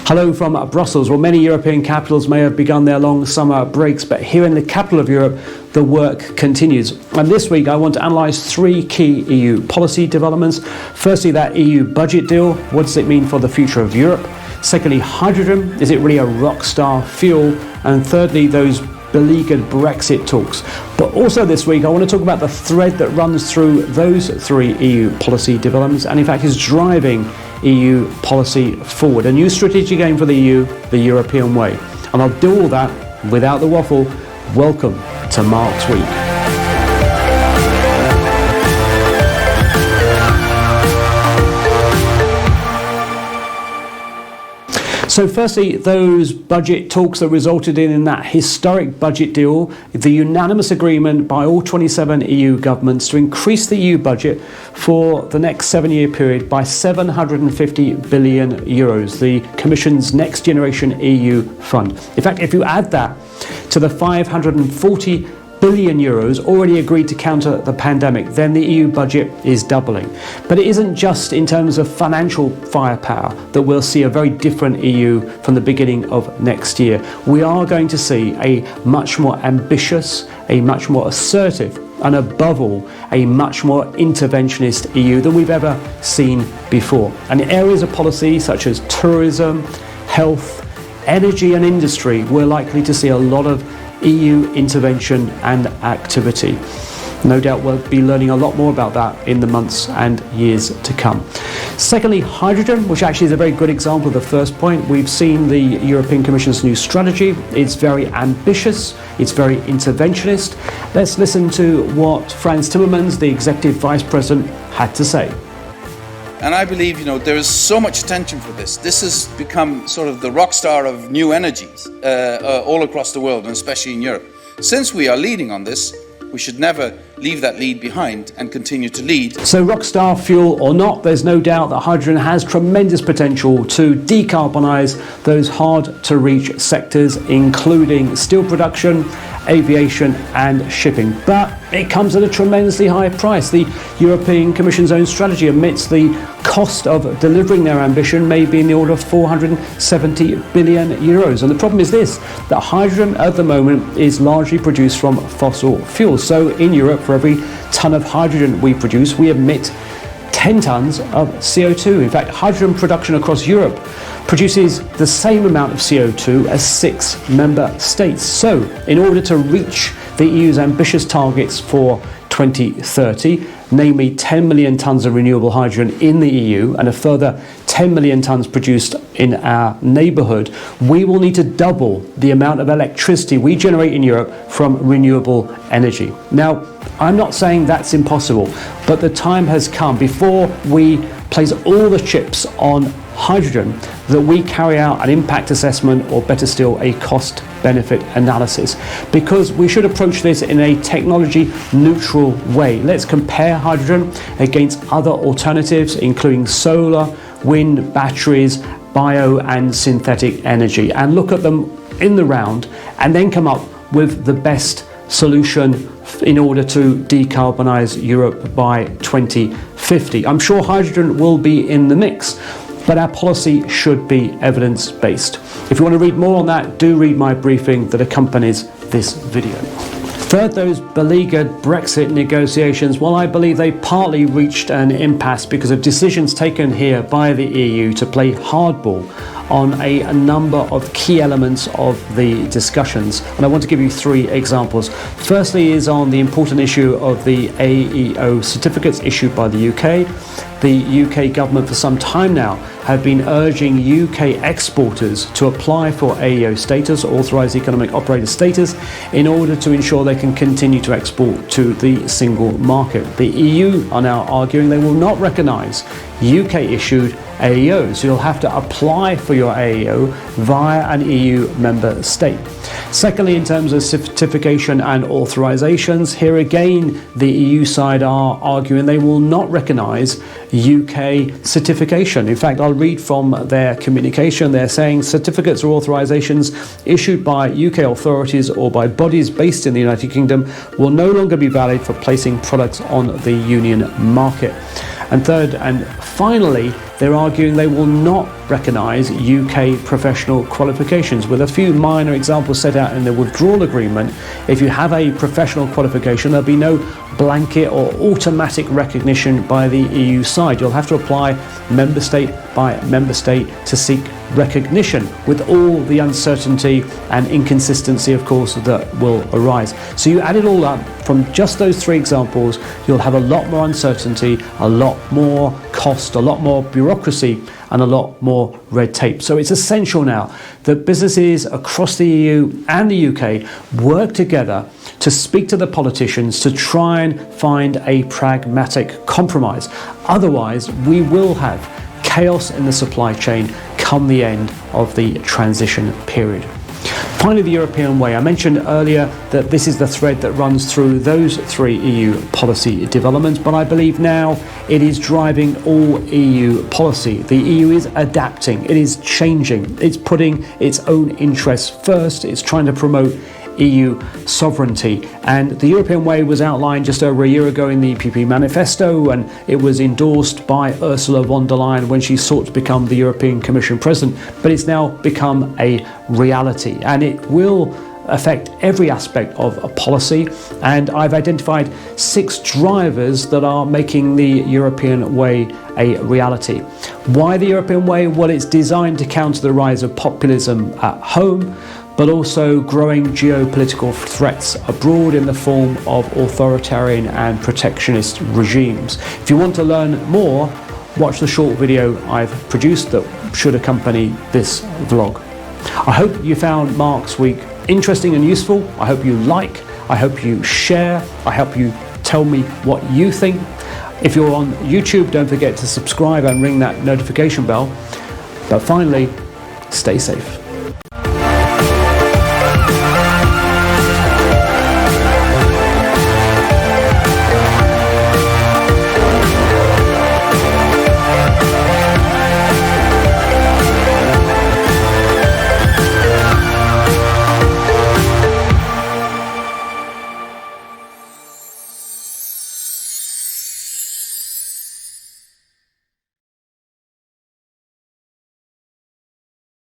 Hello from Brussels. Well, many European capitals may have begun their long summer breaks, but here in the capital of Europe, the work continues. And this week, I want to analyse three key EU policy developments. Firstly, that EU budget deal. What does it mean for the future of Europe? Secondly, hydrogen. Is it really a rock star fuel? And thirdly, those beleaguered Brexit talks. But also this week, I want to talk about the thread that runs through those three EU policy developments and in fact is driving EU policy forward. A new strategic aim for the EU, the European way. And I'll do all that without the waffle. Welcome to Mark's Week. So firstly, those budget talks that resulted in that historic budget deal, the unanimous agreement by all 27 EU governments to increase the EU budget for the next 7-year period by 750 billion euros, the Commission's Next Generation EU Fund. In fact, if you add that to the 540 billion euros already agreed to counter the pandemic, then the EU budget is doubling. But it isn't just in terms of financial firepower that we'll see a very different EU from the beginning of next year. We are going to see a much more ambitious, a much more assertive, and above all, a much more interventionist EU than we've ever seen before. And in areas of policy such as tourism, health, energy and industry, we're likely to see a lot of EU intervention and activity. No doubt we'll be learning a lot more about that in the months and years to come. Secondly, hydrogen, which actually is a very good example of the first point. We've seen the European Commission's new strategy. It's very ambitious, it's very interventionist. Let's listen to what Frans Timmermans, the Executive Vice President, had to say. And I believe, there is so much attention for this. This has become sort of the rock star of new energies all across the world, and especially in Europe. Since we are leading on this, we should never leave that lead behind and continue to lead. So rock star fuel or not, there's no doubt that hydrogen has tremendous potential to decarbonise those hard to reach sectors, including steel production, aviation and shipping. But it comes at a tremendously high price. The European Commission's own strategy admits the cost of delivering their ambition may be in the order of 470 billion euros. And the problem is this, that hydrogen at the moment is largely produced from fossil fuels. So in Europe, for every tonne of hydrogen we produce, we emit 10 tonnes of CO2. In fact, hydrogen production across Europe produces the same amount of CO2 as 6 member states. So, in order to reach the EU's ambitious targets for 2030, namely 10 million tonnes of renewable hydrogen in the EU and a further 10 million tonnes produced in our neighbourhood, we will need to double the amount of electricity we generate in Europe from renewable energy. Now, I'm not saying that's impossible, but the time has come before we place all the chips on hydrogen that we carry out an impact assessment, or better still, a cost benefit analysis, because we should approach this in a technology neutral way. Let's compare hydrogen against other alternatives, including solar, wind, batteries, bio and synthetic energy, and look at them in the round and then come up with the best solution in order to decarbonise Europe by 2050. I'm sure hydrogen will be in the mix, but our policy should be evidence-based. If you want to read more on that, do read my briefing that accompanies this video. Third, those beleaguered Brexit negotiations, well, I believe they partly reached an impasse because of decisions taken here by the EU to play hardball on a number of key elements of the discussions. And I want to give you 3 examples. Firstly is on the important issue of the AEO certificates issued by the UK. The UK government for some time now have been urging UK exporters to apply for AEO status, Authorised Economic Operator status, in order to ensure they can continue to export to the single market. The EU are now arguing they will not recognise UK-issued AEOs. You'll have to apply for your AEO via an EU member state. Secondly, in terms of certification and authorisations, here again the EU side are arguing they will not recognise UK certification. In fact, I'll read from their communication. They're saying certificates or authorisations issued by UK authorities or by bodies based in the United Kingdom will no longer be valid for placing products on the Union market. And third and finally, they're arguing they will not recognise UK professional qualifications, with a few minor examples set out in the withdrawal agreement. If you have a professional qualification, there'll be no blanket or automatic recognition by the EU side. You'll have to apply member state by member state to seek recognition, with all the uncertainty and inconsistency, of course, that will arise. So you add it all up, from just those three examples, you'll have a lot more uncertainty, a lot more cost, a lot more bureaucracy, and a lot more red tape. So it's essential now that businesses across the EU and the UK work together to speak to the politicians to try and find a pragmatic compromise. Otherwise, we will have chaos in the supply chain come the end of the transition period. Finally, the European way. I mentioned earlier that this is the thread that runs through those three EU policy developments, but I believe now it is driving all EU policy. The EU is adapting, it is changing, it's putting its own interests first, it's trying to promote EU sovereignty, and the European way was outlined just over a year ago in the EPP manifesto, and it was endorsed by Ursula von der Leyen when she sought to become the European Commission President, but it's now become a reality, and it will affect every aspect of a policy. And I've identified 6 drivers that are making the European way a reality. Why the European way? Well, it's designed to counter the rise of populism at home, but also growing geopolitical threats abroad in the form of authoritarian and protectionist regimes. If you want to learn more, watch the short video I've produced that should accompany this vlog. I hope you found Mark's week interesting and useful. I hope you like, I hope you share, I hope you tell me what you think. If you're on YouTube, don't forget to subscribe and ring that notification bell. But finally, stay safe.